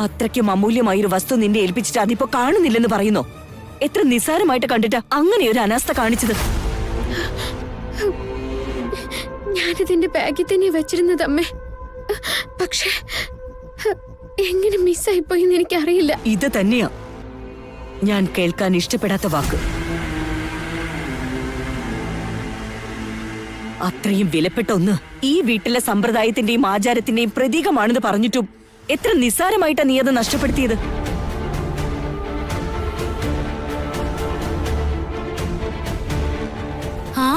അത്രയ്ക്കും അമൂല്യമായൊരു വസ്തു നിന്നെ ഏൽപ്പിച്ചിട്ട് അതിപ്പോ കാണുന്നില്ലെന്ന് പറയുന്നോ? എത്ര നിസ്സാരമായിട്ട് കണ്ടിട്ട് അങ്ങനെ ഒരു അനാസ്ഥ കാണിച്ചത്? ഞാനിതിന്റെ ബാഗിൽ തന്നെ വെച്ചിരുന്നത് അമ്മേ. പക്ഷേ എങ്ങനെ മിസ്സായിപ്പോയെന്ന് എനിക്കറിയില്ല. ഇത് തന്നെയാ ഞാൻ കേൾക്കാൻ ഇഷ്ടപ്പെടാത്ത വാക്ക്. അത്രയും വിലപ്പെട്ട ഒന്ന് ഈ വീട്ടിലെ സമ്പ്രദായത്തിന്റെയും ആചാരത്തിന്റെയും പ്രതീകമാണെന്ന് പറഞ്ഞിട്ടും എത്ര നിസ്സാരമായിട്ടാ നീ അത് നഷ്ടപ്പെടുത്തിയത്? ആ,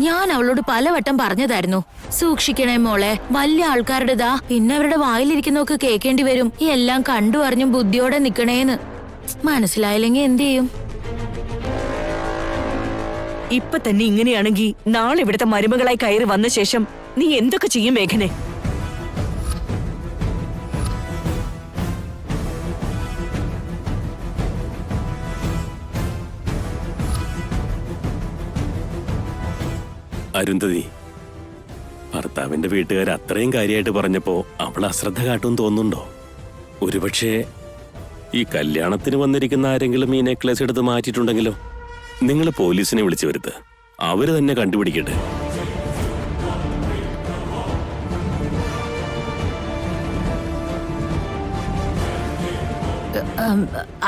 ഞാൻ അവളോട് പലവട്ടം പറഞ്ഞതായിരുന്നു, സൂക്ഷിക്കണേ മോളെ, വലിയ ആൾക്കാരുടേതാ, പിന്നെ അവരുടെ വായിലിരിക്കുന്നൊക്കെ കേൾക്കേണ്ടി വരും, എല്ലാം കണ്ടു അറിഞ്ഞും ബുദ്ധിയോടെ നിക്കണേന്ന്. മനസ്സിലായില്ലെങ്കിൽ എന്ത് ചെയ്യും? ഇപ്പൊ തന്നെ ഇങ്ങനെയാണെങ്കിൽ നാളെ ഇവിടുത്തെ മരുമകളായി കയറി വന്ന ശേഷം നീ എന്തൊക്കെ ചെയ്യും മേഘനെ? അരുന്ധതി, ഭർത്താവിന്റെ വീട്ടുകാർ അത്രയും കാര്യമായിട്ട് പറഞ്ഞപ്പോ അവൾ അശ്രദ്ധ കാട്ടുമെന്ന് തോന്നുന്നുണ്ടോ? ഒരുപക്ഷെ ഈ കല്യാണത്തിന് വന്നിരിക്കുന്ന ആരെങ്കിലും ഈ നെക്ലേസ് എടുത്ത് മാറ്റിയിട്ടുണ്ടെങ്കിലോ? നിങ്ങൾ പോലീസിനെ വിളിച്ചു വരുത്ത്, അവര് തന്നെ കണ്ടുപിടിക്കട്ടെ.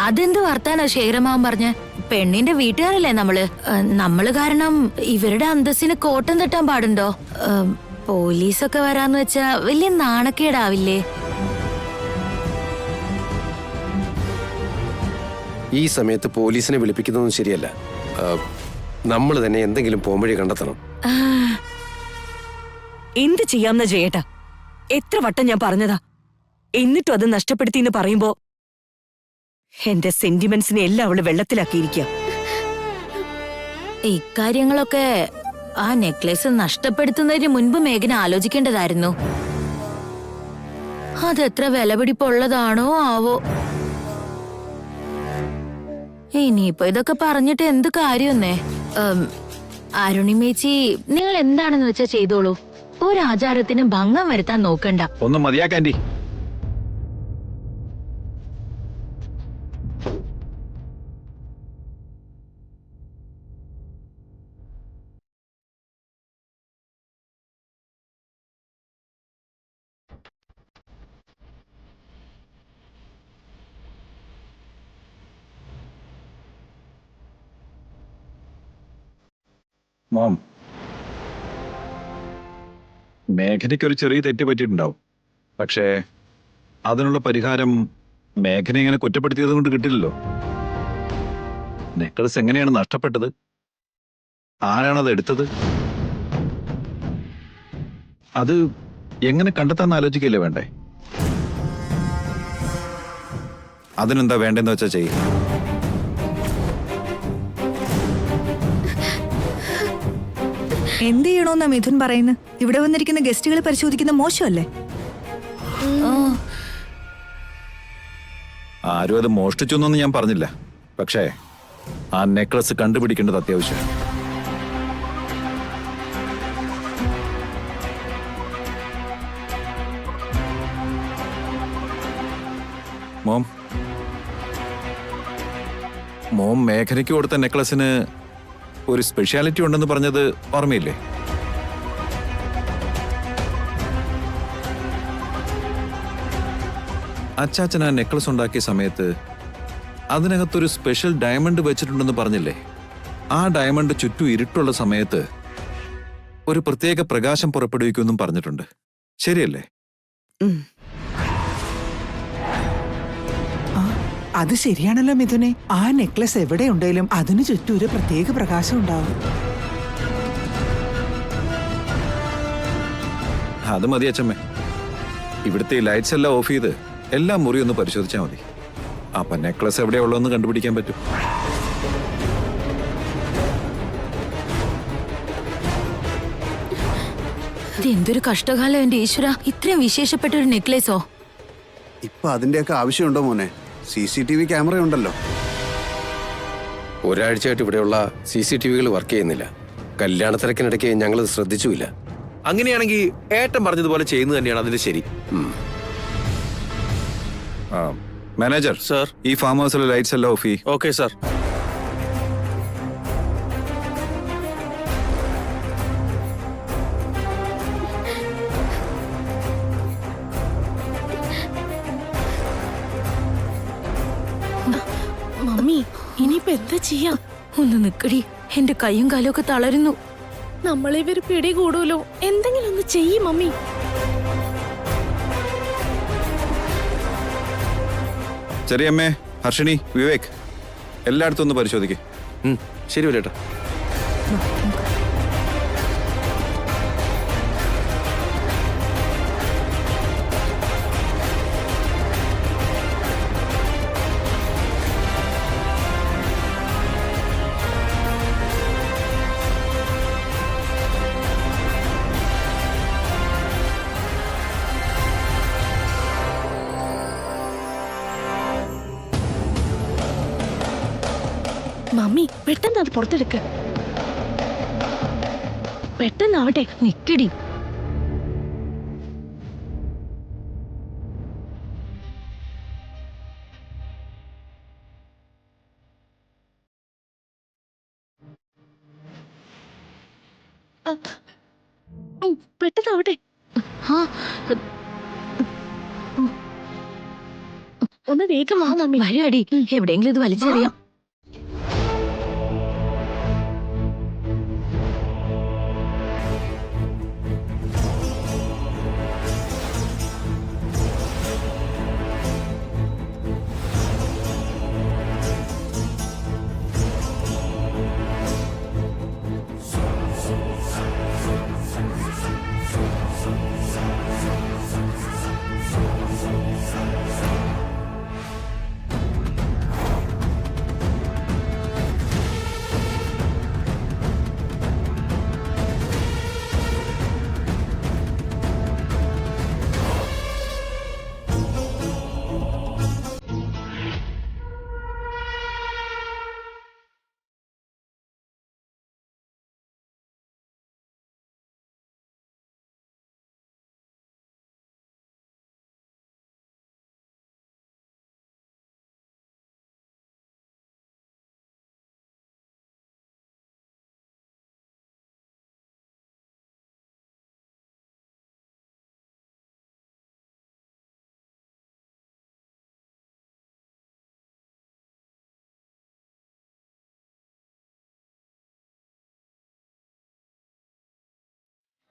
അതെന്ത് വർത്താനാ ശേഖരമാവൻ പറഞ്ഞ? പെണ്ണിന്റെ വീട്ടുകാരല്ലേ നമ്മള് കാരണം ഇവരുടെ അന്തസ്സിന് കോട്ടം തട്ടാൻ പാടുണ്ടോ? പോലീസൊക്കെ വരാന്ന് വെച്ചാ വലിയ നാണക്കേടാവില്ലേ? ഈ സമയത്ത് പോലീസിനെ വിളിപ്പിക്കുന്നതൊന്നും ശരിയല്ല. നമ്മൾ തന്നെ എന്തെങ്കിലും പോംവഴി കണ്ടെത്തണം. എന്ത് ചെയ്യാമെന്ന ജയേട്ടാ? എത്ര വട്ടം ഞാൻ പറഞ്ഞതാ, എന്നിട്ടും അത് നഷ്ടപ്പെടുത്തിന്ന് പറയുമ്പോ എന്റെ സെന്റിമെന്റ്സിനെ എല്ലാം അവള് വെള്ളത്തിലാക്കിയിരിക്കുക. ഇക്കാര്യങ്ങളൊക്കെ ആ നെക്ലേസ് നഷ്ടപ്പെടുത്തുന്നതിന് മുൻപ് മേഘന ആലോചിക്കേണ്ടതായിരുന്നു. അതെത്ര വിലപിടിപ്പുള്ളതാണോ ആവോ. ഇനിയിപ്പോ ഇതൊക്കെ പറഞ്ഞിട്ട് എന്ത് കാര്യമെന്നേ? അരുണിമേച്ചി, നിങ്ങൾ എന്താണെന്ന് വെച്ചാ ചെയ്തോളൂ, ഒരു ആചാരത്തിന് ഭംഗം വരുത്താൻ നോക്കണ്ട. ഒന്നും മതിയാക്കാൻഡി. മോം, മേഘനയ്ക്ക് ഒരു ചെറിയ തെറ്റ് പറ്റിയിട്ടുണ്ടാവും. പക്ഷേ അതിനുള്ള പരിഹാരം മേഘന ഇങ്ങനെ കുറ്റപ്പെടുത്തിയത് കൊണ്ട് കിട്ടില്ലല്ലോ. നെക്ലസ് എങ്ങനെയാണ് നഷ്ടപ്പെട്ടത്? ആരാണത് എടുത്തത്? അത് എങ്ങനെ കണ്ടെത്താൻ ആലോചിക്കില്ലേ വേണ്ടേ? അതിനെന്താ വേണ്ടെന്ന് വെച്ചാ ചെയ്യും. എന്ത് ചെയ്യണോന്നാ മിഥുൻ പറയുന്നത്? ഇവിടെ വന്നിരിക്കുന്ന ഗസ്റ്റുകളെ പരിശോധിക്കുന്ന മോശമല്ലേ? ആരും അത് മോഷ്ടിച്ചു എന്നൊന്നും ഞാൻ പറഞ്ഞില്ല. പക്ഷേ ആ നെക്ലസ് കണ്ടുപിടിക്കേണ്ടത് അത്യാവശ്യം. മോം മേഘനയ്ക്ക് കൊടുത്ത നെക്ലസിന് ഒരു സ്പെഷ്യാലിറ്റി ഉണ്ടെന്ന് പറഞ്ഞത് ഓർമ്മയില്ലേ? അച്ചാച്ചൻ ആ നെക്ലസ് ഉണ്ടാക്കിയ സമയത്ത് അതിനകത്തൊരു സ്പെഷ്യൽ ഡയമണ്ട് വെച്ചിട്ടുണ്ടെന്ന് പറഞ്ഞില്ലേ? ആ ഡയമണ്ട് ചുറ്റും ഇരുട്ടുള്ള സമയത്ത് ഒരു പ്രത്യേക പ്രകാശം പുറപ്പെടുവിക്കുമെന്നും പറഞ്ഞിട്ടുണ്ട്. ശരിയല്ലേ? അത് ശരിയാണല്ലോ മിഥുനെ. ആ നെക്ലസ് എവിടെയുണ്ടെങ്കിലും അതിനു ചുറ്റും ഒരു പ്രത്യേക പ്രകാശം ഉണ്ടാവും. അത് മതി അച്ഛമ്മേ. ഇവിടുത്തെ ലൈറ്റ്സ് എല്ലാം ഓഫ് ചെയ്ത് എല്ലാ മുറിയും ഒന്ന് പരിശോധിച്ചാൽ മതി. അപ്പൊ നെക്ലസ് എവിടെയുള്ളതെന്ന് കണ്ടുപിടിക്കാൻ പറ്റും. ഇതെന്തൊരു കഷ്ടകാലം എന്റെ ഈശ്വര! ഇത്രയും വിശേഷപ്പെട്ട ഒരു നെക്ലേസോ? ഇപ്പൊ അതിന്റെയൊക്കെ ആവശ്യമുണ്ടോ മോനെ? CCTV ക്യാമറ ഉണ്ടല്ലോ. ഒരാഴ്ചയായിട്ട് ഇവിടെയുള്ള CCTVകൾ വർക്ക് ചെയ്യുന്നില്ല. കല്യാണത്തിരക്കിനിടയ്ക്ക് ഞങ്ങളത് ശ്രദ്ധിച്ചുമില്ല. അങ്ങനെയാണെങ്കിൽ ഏട്ടൻ പറഞ്ഞതുപോലെ ചെയ്യുന്നത് തന്നെയാണ് അതിന്റെ ശരി. Manager sir. ഈ ഫാം ഹൗസിലെ ലൈറ്റ്സ് എല്ലാം ഓഫ് ചെയ്യ്. Okay sir. മമ്മി ഇനിയിപ്പോ എന്താ ചെയ്യാ? ഒന്ന് നിക്കടി, എന്റെ കൈയും കാലും ഒക്കെ തളരുന്നു. നമ്മളെ ഇവര് പിടികൂടൂലോ. എന്തെങ്കിലും ഒന്ന് ചെയ്യ് മമ്മി. ചെറിയമ്മേ, ഹർഷിണി, വിവേക് എല്ലായിടത്തും ഒന്ന് പരിശോധിക്കേ. ശരി വരേട്ടാ. മമ്മി പെട്ടെന്ന് അത് പുറത്തെടുക്ക. പെട്ടെന്നാവട്ടെ. നിക്കടി. പെട്ടെന്നാവട്ടെ. ഒന്ന് വേഗം വാ മമ്മി. വരാടി, എവിടെയെങ്കിലും ഇത് വലിച്ചെറിയാം.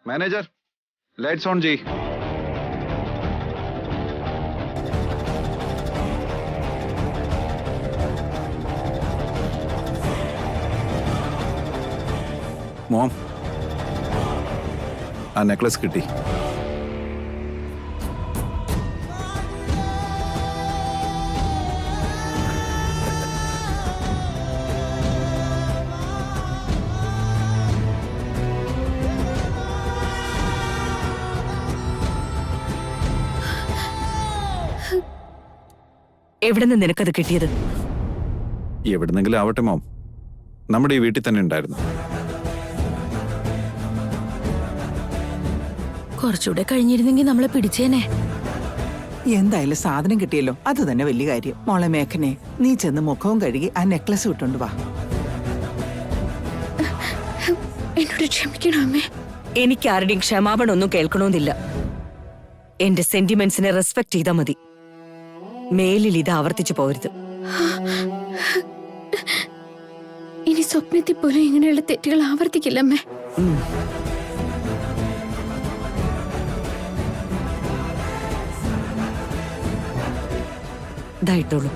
മാനേജർ, ലൈറ്റ്സ് ഓൺ ചെയ്യ്. മോം, ആ നെക്ലസ് കിട്ടി. എവിടെ നിന്ന് നിനക്കത് കിട്ടിയത്? എവിടുന്നെങ്കിലും ആവട്ടെ മോം, നമ്മുടെ ഈ വീട്ടിൽ തന്നെ ഉണ്ടായിരുന്നു. കുറച്ചുകൂടെ കഴിഞ്ഞിരുന്നെങ്കിൽ നമ്മളെ പിടിച്ചേനെ. എന്തായാലും സാധനം കിട്ടിയല്ലോ, അത് തന്നെ വലിയ കാര്യം. മോളെ മേഘനെ, നീ ചെന്ന് മുഖവും കഴുകി ആ നെക്ലസ് വിട്ടോണ്ട് വാ. എന്നോട് ക്ഷമിക്കണം അമ്മേ. എനിക്ക് ആരുടെയും ക്ഷമാപണമൊന്നും കേൾക്കണമെന്നില്ല. എന്റെ സെന്റിമെന്റ്സിനെ റെസ്പെക്ട് ചെയ്താൽ മതി. മേലിൽ ഇത് ആവർത്തിച്ചു പോരുത്. ഇനി സ്വപ്നത്തിൽ പോലും ഇങ്ങനെയുള്ള തെറ്റുകൾ ആവർത്തിക്കില്ല അമ്മേ. ഇതായിട്ടോളൂ.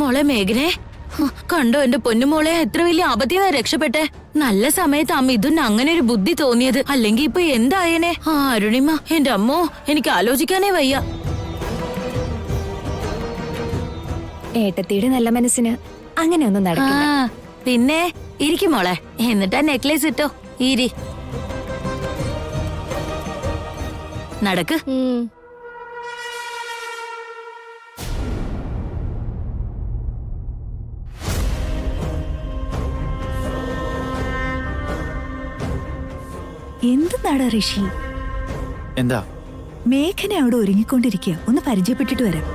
മോളെ മേഘനെ, കണ്ടോ എന്റെ പൊന്നുമോളെ, എത്ര വലിയ ആപത്തിനാ രക്ഷപ്പെട്ടെ. നല്ല സമയത്ത് ആ മിഥുൻ അങ്ങനെ ഒരു ബുദ്ധി തോന്നിയത്. അല്ലെങ്കിൽ ഇപ്പൊ എന്തായേനെ. ആ അരുണിമ, എന്റെ അമ്മോ, എനിക്ക് ആലോചിക്കാനേ വയ്യ. ഏട്ടത്തിയുടെ നല്ല മനസ്സിന് അങ്ങനെ ഒന്നും ആ നടക്കില്ല. പിന്നെ ഇരിക്കും മോളെ, എന്നിട്ടാ നെക്ലേസ് ഇട്ടോ. ഇരി, നടക്ക്. എന്തെന്നാടാ ഋഷി? എന്താ? മേഘന അവിടെ ഒരുങ്ങിക്കൊണ്ടിരിക്കുക, ഒന്ന് പരിചയപ്പെട്ടിട്ട് വരാം.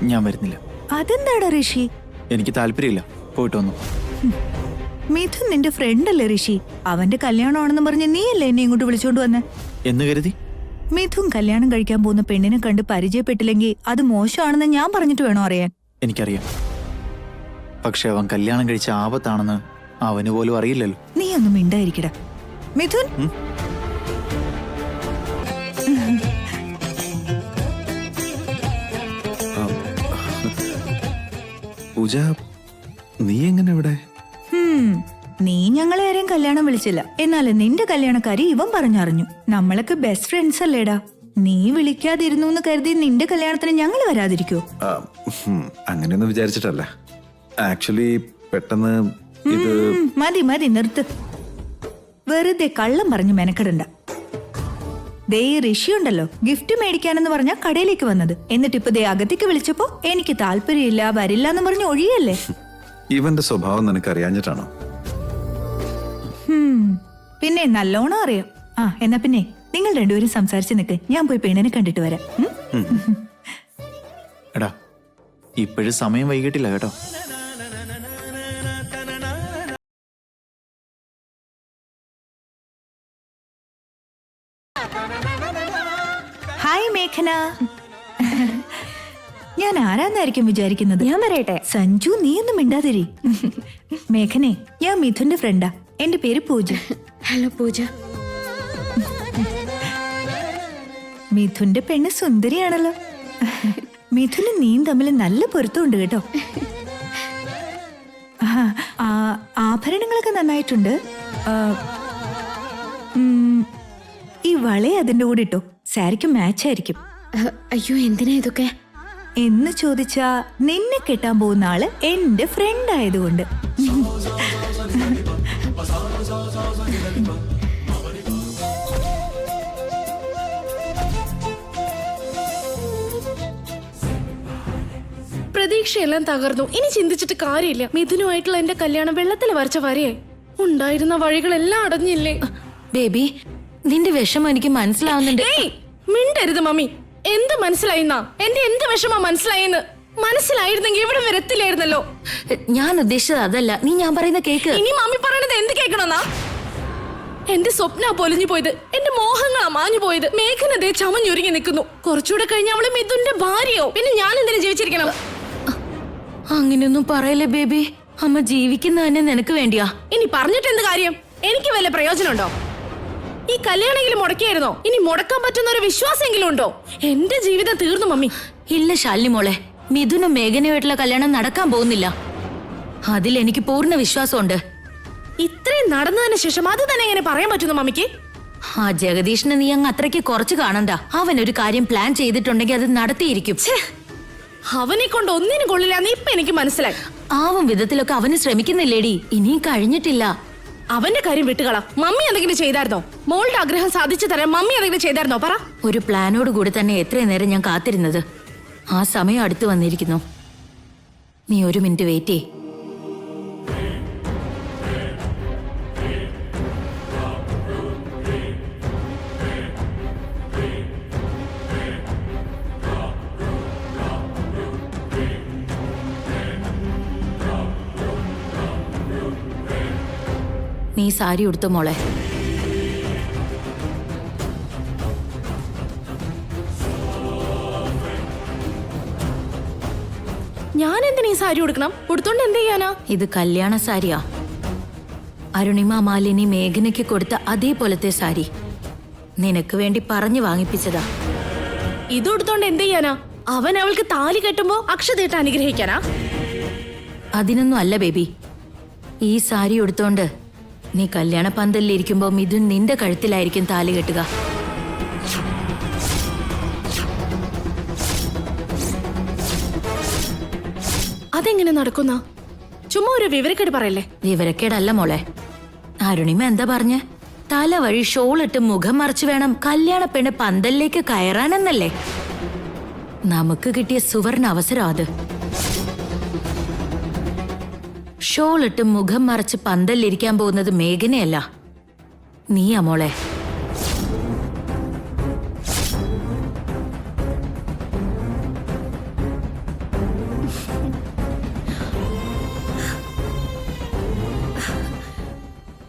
ഞാൻ വരുന്നില്ല. അതെന്താടാ ഋഷി? എനിക്ക് താല്പര്യമില്ല, പോയിട്ട് വന്നു. മിഥുൻ നിന്റെ ഫ്രണ്ട് അല്ലേ ഋഷി? അവന്റെ കല്യാണമാണെന്ന് പറഞ്ഞ് നീയല്ലേ എന്നെ ഇങ്ങോട്ട് വിളിച്ചോണ്ട് വന്നെ? എന്ന് കരുതി? മിഥുൻ കല്യാണം കഴിക്കാൻ പോകുന്ന പെണ്ണിനെ കണ്ട് പരിചയപ്പെട്ടില്ലെങ്കിൽ അത് മോശമാണെന്ന് ഞാൻ പറഞ്ഞിട്ട് വേണോ അറിയാൻ? എനിക്കറിയാം, പക്ഷെ അവൻ കല്യാണം കഴിച്ച ആപത്താണെന്ന് അവന് പോലും അറിയില്ലല്ലോ. നീ ഒന്നും മിണ്ടായിരിക്കടാ മിഥുൻ. പൂജ, നീ എങ്ങനെ ഇവിടെ? നീ ഞങ്ങളെ ആരെയും കല്യാണം വിളിച്ചില്ല, എന്നാലും നിന്റെ കല്യാണക്കാരി ഇവൻ പറഞ്ഞറിഞ്ഞു. നമ്മളൊക്കെ ബെസ്റ്റ് ഫ്രണ്ട്സ് അല്ലേടാ. നീ വിളിക്കാതിരുന്നു എന്ന് കരുതി നിന്റെ കല്യാണത്തിന് ഞങ്ങൾ വരാതിരിക്കോ? അങ്ങനെയൊന്നും വിചാരിച്ചിട്ടല്ല. ആക്ച്വലി പെട്ടെന്ന് ഇത് മതി മതി നിർത്ത്. വെറുതെ കള്ളം പറഞ്ഞു മെനക്കെടണ്ട. ദേ ഋഷി ഉണ്ടല്ലോ, ഗിഫ്റ്റ് മേടിക്കാനെന്ന് പറഞ്ഞ കടയിലേക്ക് വന്നത്. എന്നിട്ട് ഇപ്പൊ ദേ അകത്തേക്ക് വിളിച്ചപ്പോ എനിക്ക് താല്പര്യമില്ല, വരില്ല എന്ന് പറഞ്ഞ് ഒഴിയല്ലേ. ഇവന്റെ സ്വഭാവം നിനക്ക് അറിയാഞ്ഞിട്ടാണോ? പിന്നെ നല്ലോണം അറിയാം. ആ എന്നാ പിന്നെ നിങ്ങൾ രണ്ടുപേരും സംസാരിച്ച് നിൽക്ക്, ഞാൻ പോയി പെണ്ണിനെ കണ്ടിട്ട് വരാം. എടാ, ഇപ്പോഴും സമയം വൈകിട്ടില്ല കേട്ടോ. ഹായ് മേഘന. ഞാൻ ആരാന്നായിരിക്കും വിചാരിക്കുന്നത്? ഞാൻ പറയട്ടെ? സഞ്ജു, നീ ഒന്നും മിണ്ടാതിരി. മേഘനെ, ഞാൻ മിഥുന്റെ ഫ്രണ്ടാ. എന്റെ പേര് പൂജ. ഹലോ പൂജ. മിഥുന്റെ പെണ്ണ് സുന്ദരിയാണല്ലോ. മിഥുനും നീയും തമ്മിൽ നല്ല പൊരുത്തമുണ്ട് കേട്ടോ. ആഭരണങ്ങളൊക്കെ നന്നായിട്ടുണ്ട്. ഈ വളയെ അതിന്റെ കൂടെ ഇട്ടോ, സാരിക്ക് മാച്ച് ആയിരിക്കും. അയ്യോ എന്തിനാ ഇതൊക്കെ? എന്ന് ചോദിച്ചാ നിന്നെ കെട്ടാൻ പോകുന്ന ആള് എന്റെ ഫ്രണ്ട് ആയതുകൊണ്ട്. പ്രതീക്ഷയെല്ലാം തകർന്നു. ഇനി ചിന്തിച്ചിട്ട് കാര്യമില്ല. മിഥുനുമായിട്ടുള്ള എന്റെ കല്യാണം വെള്ളത്തിൽ വരച്ച വരയെ. ഉണ്ടായിരുന്ന വഴികളെല്ലാം അടഞ്ഞില്ലേ? ബേബി, നിന്റെ വിഷമം എനിക്ക് മനസ്സിലാവുന്നുണ്ട്. ഏയ് മിണ്ടരുത് മമ്മി. എന്ത് മനസ്സിലായിന്നാ? എന്റെ എന്ത് വിഷമം മനസ്സിലായെന്ന്? മനസ്സിലായിരുന്നെങ്കിൽ ഇവിടെ വരത്തില്ലായിരുന്നല്ലോ. ഞാൻ ഉദ്ദേശിച്ചത് അതല്ല, നീ ഞാൻ പറയുന്ന കേക്ക്. ഇനി മമ്മി പറയണത് എന്ത് കേൾക്കണമെന്നാ? എന്റെ സ്വപ്ന പൊലിഞ്ഞു പോയത്, എന്റെ മോഹങ്ങളാ മാഞ്ഞു പോയത്. മേഘനതേ ചമഞ്ഞൊരുങ്ങി നിൽക്കുന്നു. കുറച്ചുകൂടെ കഴിഞ്ഞ അവള് മിഥുന്റെ ഭാര്യയോ? പിന്നെ ഞാൻ എന്തിനു ജീവിച്ചിരിക്കണം? അങ്ങനെയൊന്നും പറയല്ലേ ബേബി. അമ്മ ജീവിക്കുന്ന തന്നെ നിനക്ക് വേണ്ടിയാ. ഇനി പറഞ്ഞിട്ട് എന്ത് കാര്യം? എനിക്ക് വല്ല പ്രയോജനമുണ്ടോ? ഈ കല്യാണമെങ്കിലും മുടക്കിയായിരുന്നോ? ഇനി മുടക്കാൻ പറ്റുന്ന ഒരു വിശ്വാസമെങ്കിലും ഉണ്ടോ? എന്റെ ജീവിതം തീർന്നു മമ്മി. ഇല്ല ശാലിനി മോളെ, മിഥുനും മേഘനയുമായിട്ടുള്ള കല്യാണം നടക്കാൻ പോകുന്നില്ല. അതിൽ എനിക്ക് പൂർണ്ണ വിശ്വാസമുണ്ട്. ഇത്രയും നടന്നതിന് ശേഷം അത് തന്നെ എങ്ങനെ പറയാൻ പറ്റുന്നു മമ്മിക്ക്? ആ ജഗദീഷിനെ നീ അങ്ങ് അത്രയ്ക്ക് കുറച്ച് കാണണ്ട. അവൻ ഒരു കാര്യം പ്ലാൻ ചെയ്തിട്ടുണ്ടെങ്കിൽ അത് നടത്തിയിരിക്കും. അവനെ കൊണ്ട് ഒന്നിനും കൊള്ളില്ലാന്ന് ഇപ്പൊ എനിക്ക് മനസ്സിലായി. ആവും വിധത്തിലൊക്കെ അവന് ശ്രമിക്കുന്നില്ലേടി, ഇനിയും കഴിഞ്ഞിട്ടില്ല. അവന്റെ കാര്യം വിട്ടുകളാ. മമ്മി എന്തെങ്കിലും ചെയ്തായിരുന്നോ? മോളുടെ ആഗ്രഹം സാധിച്ചു തരാൻ മമ്മി എന്തെങ്കിലും ചെയ്തായിരുന്നോ? പറ. ഒരു പ്ലാനോട് കൂടി തന്നെ എത്രയും നേരം ഞാൻ കാത്തിരുന്നത്. ആ സമയം അടുത്ത് വന്നിരിക്കുന്നു. നീ ഒരു മിനിറ്റ് വെയിറ്റ് ചെയ്. നീ സാരി ഉടുത്തു മോളെ. ഞാൻ എന്തിനാ ഈ സാരി ഉടുക്കണം? ഉടുത്തോണ്ട് എന്ത് ചെയ്യാനാ? ഇത് കല്യാണ സാരിയാ. അരുണിമ മാലിനി മേഘനയ്ക്ക് കൊടുത്ത അതേപോലത്തെ സാരി നിനക്ക് വേണ്ടി പറഞ്ഞു വാങ്ങിപ്പിച്ചതാ. ഇത് ഉടുത്തോണ്ട് എന്ത് ചെയ്യാനാ? അവൻ അവൾക്ക് താലി കെട്ടുമ്പോ അക്ഷതയിട്ട് അനുഗ്രഹിക്കാനാ? അതിനൊന്നും അല്ല ബേബി. ഈ സാരി ഉടുത്തോണ്ട് നീ കല്യാണ പന്തലിലിരിക്കുമ്പോ മിഥുൻ നിന്റെ കഴുത്തിലായിരിക്കും താലി കെട്ടുക. അതെങ്ങനെ നടക്കുന്ന? ചുമ്മാ ഒരു വിവരക്കേട് പറയല്ലേ. വിവരക്കേടല്ല മോളെ. അരുണിമ എന്താ പറഞ്ഞ്? തല വഴി ഷോളിട്ട് മുഖം മറച്ചു വേണം കല്യാണ പെണ്ണ് പന്തലിലേക്ക് കയറാനെന്നല്ലേ? നമുക്ക് കിട്ടിയ സുവർണ അവസരം അത്. ഷോളിട്ട് മുഖം മറച്ച് പന്തലിരിക്കാൻ പോകുന്നത് മേഘനയല്ല, നീയാ മോളെ.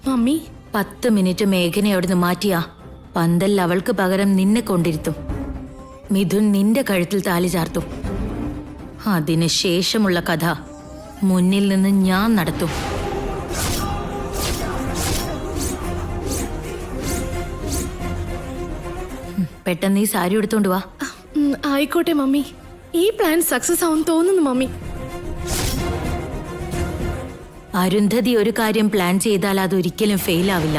മമ്മി, 10 മിനിറ്റ് മേഘനെ അവിടുന്ന് മാറ്റിയാ പന്തൽ അവൾക്ക് പകരം നിന്നെ കൊണ്ടിരുത്തും. മിഥുൻ നിന്റെ കഴുത്തിൽ താലി ചാർത്തും. അതിന് ശേഷമുള്ള കഥ മുന്നിൽ നിന്ന് ഞാൻ നടത്തും. പെട്ടെന്ന് ഈ സാരി എടുത്തോണ്ട് വാ. ആയിക്കോട്ടെ മമ്മി. ഈ പ്ലാൻ സക്സസ് ആവും തോന്നുന്നു മമ്മി. അരുന്ധതി ഒരു കാര്യം പ്ലാൻ ചെയ്താൽ അതൊരിക്കലും ഫെയിൽ ആവില്ല.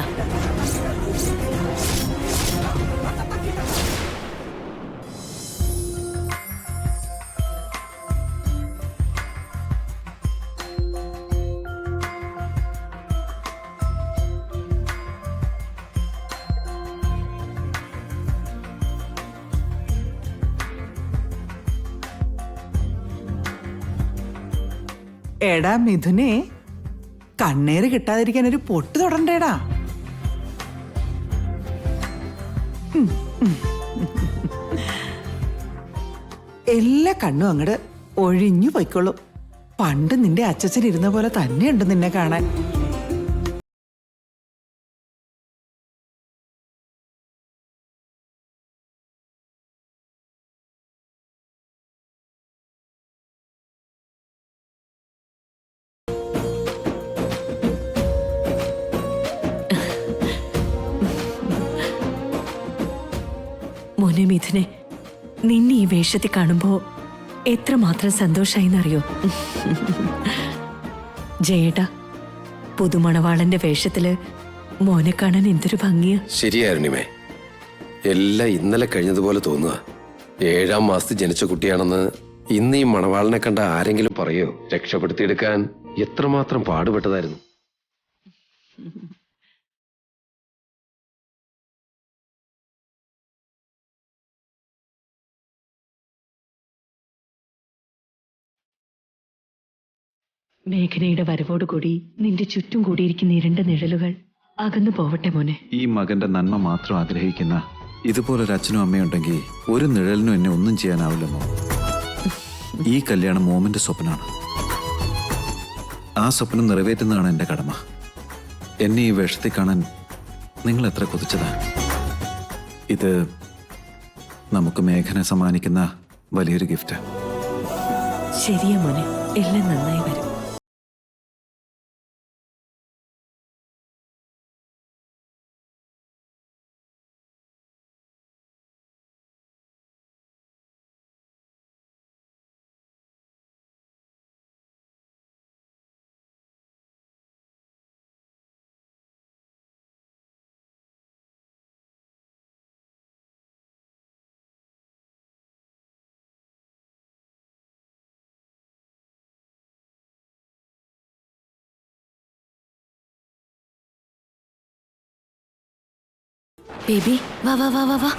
എടാ മിഥുനെ, കണ്ണേറ് കിട്ടാതിരിക്കാൻ ഒരു പൊട്ട് തൊടണ്ടേടാ. എല്ലാ കണ്ണും അങ്ങട് ഒഴിഞ്ഞു പൊയ്ക്കോളും. പണ്ട് നിന്റെ അച്ഛൻ ഇരുന്ന പോലെ തന്നെയുണ്ട് നിന്നെ കാണാൻ. മോനെ മിഥുനെ, നിന്നെ ഈ വേഷത്തിൽ കാണുമ്പോ എത്രമാത്രം സന്തോഷായിന്നറിയോ? ജയേട്ടാ, പുതുമണവാളന്റെ വേഷത്തില് മോനെ കാണാൻ എന്തൊരു ഭംഗിയാ. ശരിയായിരുണിമേ, എല്ലാം ഇന്നലെ കഴിഞ്ഞതുപോലെ തോന്നുക. 7-ാം മാസത്തിൽ ജനിച്ച കുട്ടിയാണെന്ന് ഇന്ന് ഈ മണവാളനെ കണ്ട ആരെങ്കിലും പറയോ? രക്ഷപ്പെടുത്തിയെടുക്കാൻ എത്രമാത്രം പാടുപെട്ടതായിരുന്നു. മേഘനയുടെ വരവോടുകൂടി നിന്റെ ചുറ്റും കൂടിയിരിക്കുന്ന ഇരുണ്ട നിഴലുകൾ അകന്നു പോവട്ടെ മോനെ. ഈ മകന്റെ നന്മ മാത്രം ആഗ്രഹിക്കുന്ന ഇതുപോലൊരു അച്ഛനും അമ്മയും ഉണ്ടെങ്കിൽ ഒരു നിഴലിനും എന്നെ ഒന്നും ചെയ്യാനാവില്ലെന്നോ. ഈ കല്യാണം മോമിന്റെ സ്വപ്നമാണ്. ആ സ്വപ്നം നിറവേറ്റുന്നതാണ് എൻ്റെ കടമ. എന്നെ ഈ വേഷത്തിൽ കാണാൻ നിങ്ങൾ എത്ര കൊതിച്ചതാ. ഇത് നമുക്ക് മേഘനെ സമ്മാനിക്കുന്ന വലിയൊരു ഗിഫ്റ്റ്. ശരിയാ മോനെ, എല്ലാം നന്നായി വരും. ബേബി, വാ വാ വാ വാ വാ.